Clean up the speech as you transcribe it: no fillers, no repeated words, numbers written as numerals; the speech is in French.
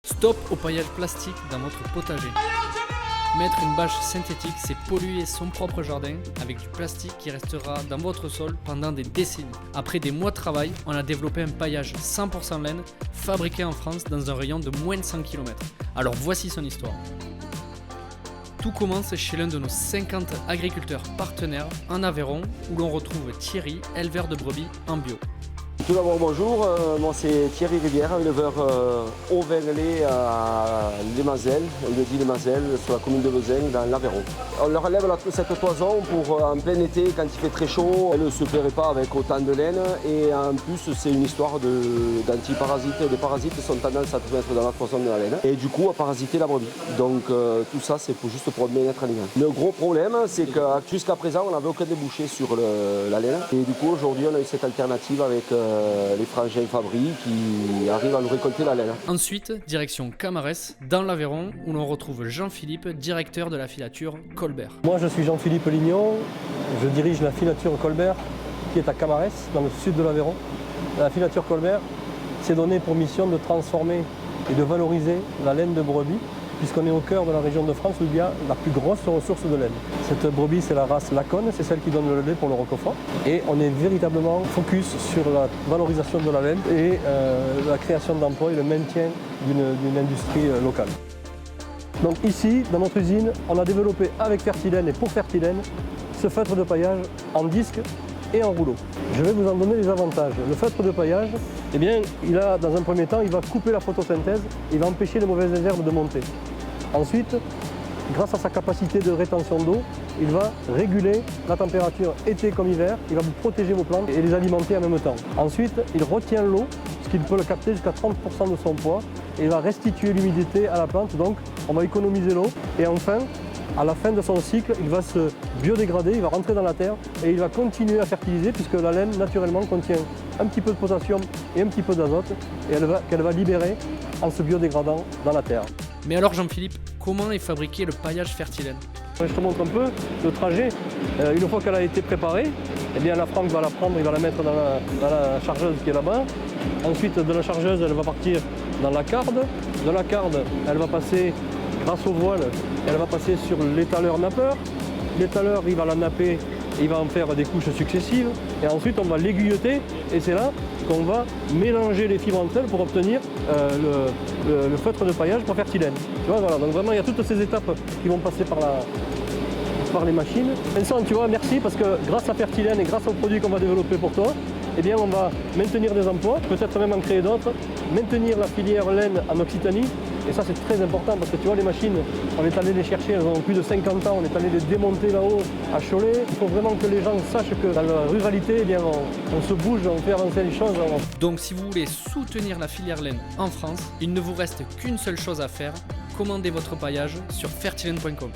Stop au paillage plastique dans votre potager. Mettre une bâche synthétique, c'est polluer son propre jardin avec du plastique qui restera dans votre sol pendant des décennies. Après des mois de travail, on a développé un paillage 100% laine, fabriqué en France dans un rayon de moins de 100 km. Alors voici son histoire. Tout commence chez l'un de nos 50 agriculteurs partenaires en Aveyron, où l'on retrouve Thierry, éleveur de brebis en bio. Tout d'abord bonjour, moi c'est Thierry Rivière, éleveur au vin lait à Lemazelles, le dit Lemazelles, sur la commune de Vezin, dans l'Aveyron. On leur enlève cette toison pour en plein été, quand il fait très chaud, elle ne se plairait pas avec autant de laine et en plus c'est une histoire d'antiparasites. Les parasites sont tendance à se mettre dans la toison de la laine et du coup à parasiter la brebis. Donc tout ça c'est juste pour le bien-être animal. Le gros problème c'est que jusqu'à présent on n'avait aucun débouché sur la laine et du coup aujourd'hui on a eu cette alternative avec les frangins Fabry qui arrivent à nous récolter la laine. Ensuite, direction Camarès, dans l'Aveyron, où l'on retrouve Jean-Philippe, directeur de la filature Colbert. Moi je suis Jean-Philippe Lignon, je dirige la filature Colbert qui est à Camarès, dans le sud de l'Aveyron. La filature Colbert s'est donnée pour mission de transformer et de valoriser la laine de brebis, puisqu'on est au cœur de la région de France où il y a la plus grosse ressource de laine. Cette brebis, c'est la race Laconne, c'est celle qui donne le lait pour le Roquefort. Et on est véritablement focus sur la valorisation de la laine et la création d'emplois et le maintien d'une industrie locale. Donc ici, dans notre usine, on a développé avec Fertilène et pour Fertilène ce feutre de paillage en disque et en rouleau. Je vais vous en donner les avantages. Le feutre de paillage, eh bien, dans un premier temps, il va couper la photosynthèse, il va empêcher les mauvaises herbes de monter. Ensuite, grâce à sa capacité de rétention d'eau, il va réguler la température été comme hiver, il va vous protéger vos plantes et les alimenter en même temps. Ensuite, il retient l'eau, ce qui peut le capter jusqu'à 30% de son poids, et il va restituer l'humidité à la plante, donc on va économiser l'eau. Et enfin, à la fin de son cycle, il va se biodégrader, il va rentrer dans la terre et il va continuer à fertiliser puisque la laine naturellement contient un petit peu de potassium et un petit peu d'azote et qu'elle va libérer en se biodégradant dans la terre. Mais alors Jean-Philippe, comment est fabriqué le paillage Fertilène ? Je te montre un peu le trajet. Une fois qu'elle a été préparée, eh bien, la Franck va la prendre, il va la mettre dans la chargeuse qui est là-bas. Ensuite, de la chargeuse, elle va partir dans la carde. De la carde, elle va passer, grâce au voile, elle va passer sur l'étaleur nappeur. L'étaleur, il va la napper et il va en faire des couches successives. Et ensuite, on va l'aiguilleter et c'est là qu'on va mélanger les fibres entre elles pour obtenir le feutre de paillage pour Fertilène. Tu vois, voilà. Donc vraiment, il y a toutes ces étapes qui vont passer par les machines. Vincent, tu vois, merci parce que grâce à Fertilène et grâce aux produits qu'on va développer pour toi, eh bien, on va maintenir des emplois, peut-être même en créer d'autres, maintenir la filière laine en Occitanie. Et ça, c'est très important parce que tu vois, les machines, on est allé les chercher, elles ont plus de 50 ans, on est allé les démonter là-haut à Cholet. Il faut vraiment que les gens sachent que dans la ruralité, eh bien, on se bouge, on fait avancer les choses. Donc si vous voulez soutenir la filière laine en France, il ne vous reste qu'une seule chose à faire, commandez votre paillage sur fertilène.com.